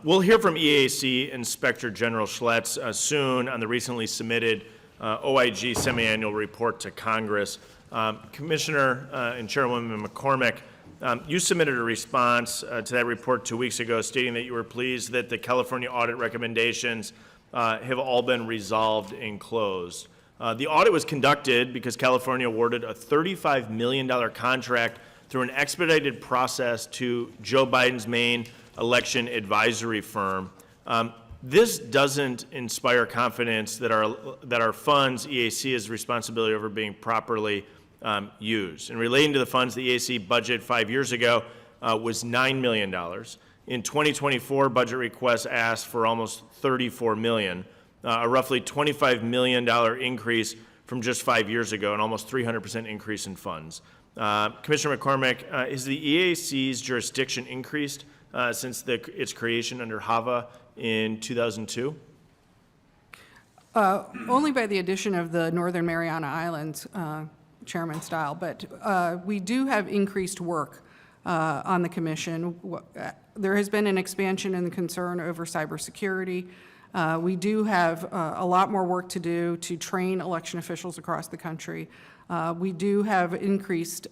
We'll hear from EAC Inspector General Schlitz soon on the recently submitted OIG semi-annual report to Congress. Commissioner and Chairwoman McCormick, you submitted a response to that report 2 weeks ago stating that you were pleased that the California audit recommendations have all been resolved and closed. The audit was conducted because California awarded a $35 million contract through an expedited process to Joe Biden's main election advisory firm. This doesn't inspire confidence that our funds, EAC, has responsibility over being properly used. And relating to the funds, the EAC budget 5 years ago was $9 million. In 2024, budget requests asked for almost $34 million, a roughly $25 million increase from just 5 years ago, and almost 300% increase in funds. Commissioner McCormick, has the EAC's jurisdiction increased since its creation under HAVA in 2002? Only by the addition of the Northern Mariana Islands, Chairman Steil, but we do have increased work on the commission. There has been an expansion in the concern over cybersecurity. We do have a lot more work to do to train election officials across the country. We do have increased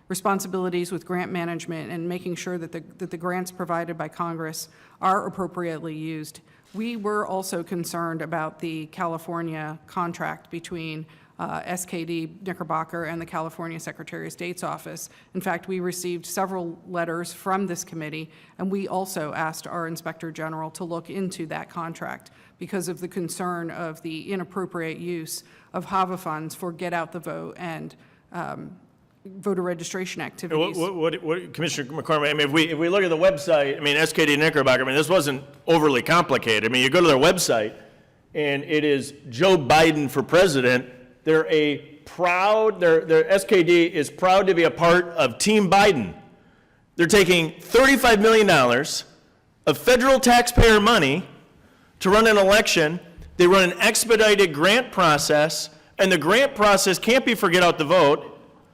responsibilities with grant management and making sure that the grants provided by Congress are appropriately used. We were also concerned about the California contract between SKD Knickerbocker and the California Secretary of State's office. In fact, we received several letters from this committee, and we also asked our Inspector General to look into that contract because of the concern of the inappropriate use of HAVA funds for get out the vote and voter registration activities. Commissioner McCormick, I mean, if we look at the website, I mean, SKD Knickerbocker, I mean, this wasn't overly complicated. I mean, you go to their website, and it is Joe Biden for president. They're their SKD is proud to be a part of Team Biden. They're taking $35 million of federal taxpayer money to run an election. They run an expedited grant process, and the grant process can't be for get out the vote.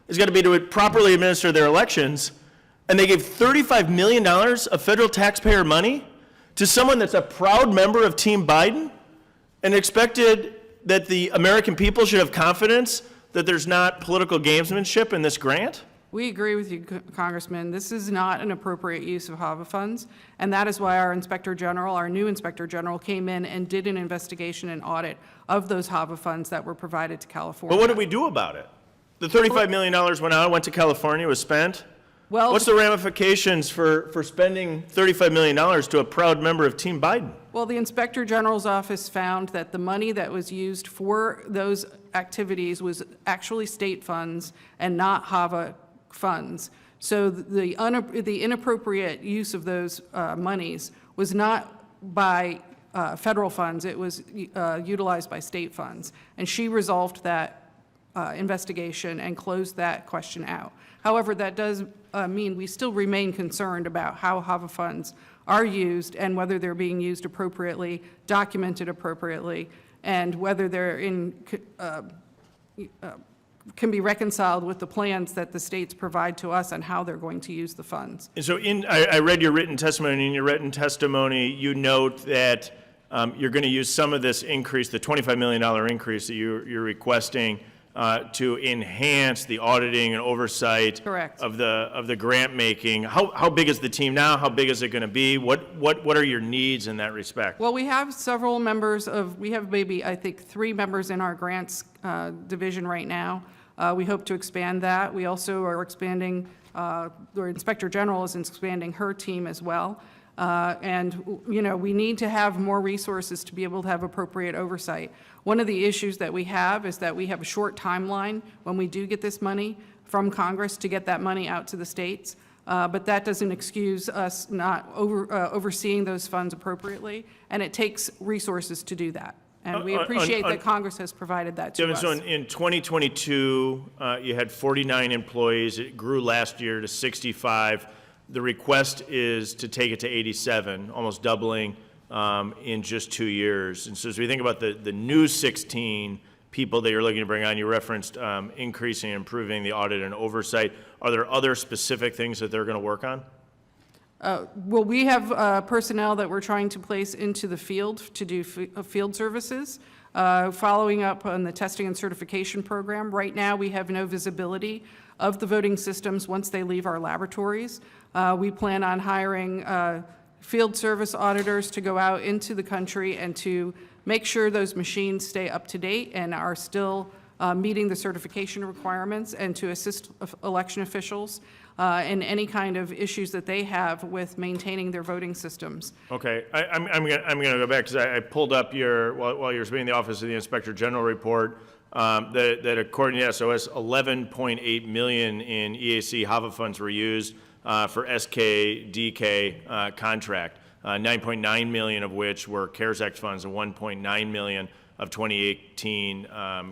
It's got to be to properly administer their elections. And they gave $35 million of federal taxpayer money to someone that's a proud member of Team Biden and expected that the American people should have confidence that there's not political gamesmanship in this grant? We agree with you, Congressman. This is not an appropriate use of HAVA funds, and that is why our Inspector General, our new Inspector General, came in and did an investigation and audit of those HAVA funds that were provided to California. But what did we do about it? The $35 million went to California, was spent. Well, what's the ramifications for spending $35 million to a proud member of Team Biden? Well, the Inspector General's office found that the money that was used for those activities was actually state funds and not HAVA funds. So the inappropriate use of those monies was not by federal funds, it was utilized by state funds. And she resolved that investigation and closed that question out. However, that does mean we still remain concerned about how HAVA funds are used and whether they're being used appropriately, documented appropriately, and whether they're can be reconciled with the plans that the states provide to us on how they're going to use the funds. And so I read your written testimony, and in your written testimony, you note that you're going to use some of this increase, the $25 million increase that you're requesting, to enhance the auditing and oversight Correct. of the grant making. How big is the team now? How big is it going to be? What are your needs in that respect? Well, we have several members we have maybe, I think, 3 members in our grants division right now. We hope to expand that. We also are expanding, the Inspector General is expanding her team as well. And, you know, we need to have more resources to be able to have appropriate oversight. One of the issues that we have is that we have a short timeline when we do get this money from Congress to get that money out to the states. But that doesn't excuse us not overseeing those funds appropriately, and it takes resources to do that. And we appreciate that Congress has provided that to us. So in 2022, you had 49 employees. It grew last year to 65. The request is to take it to 87, almost doubling in just 2 years. And so as we think about the new 16 people that you're looking to bring on, you referenced increasing and improving the audit and oversight. Are there other specific things that they're going to work on? Well, we have personnel that we're trying to place into the field to do field services, following up on the testing and certification program. Right now, we have no visibility of the voting systems once they leave our laboratories. We plan on hiring field service auditors to go out into the country and to make sure those machines stay up to date and are still meeting the certification requirements, and to assist election officials in any kind of issues that they have with maintaining their voting systems. Okay, I'm gonna go back, because I pulled up while you were speaking, the Office of the Inspector General report, that according to SOS, 11.8 million in EAC HAVA funds were used for SKDK contract, 9.9 million of which were CARES Act funds, and 1.9 million of 2018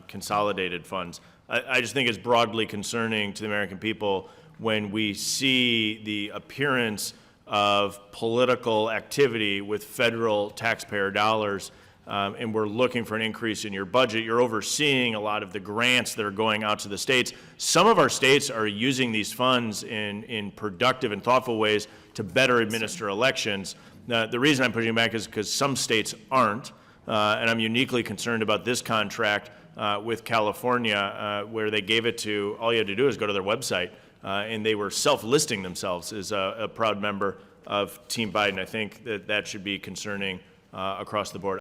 consolidated funds. I just think it's broadly concerning to the American people when we see the appearance of political activity with federal taxpayer dollars, and we're looking for an increase in your budget. You're overseeing a lot of the grants that are going out to the states. Some of our states are using these funds in productive and thoughtful ways to better administer elections. The reason I'm pushing back is because some states aren't, and I'm uniquely concerned about this contract with California, where they gave it to, all you had to do is go to their website, and they were self-listing themselves as a proud member of Team Biden. I think that should be concerning across the board.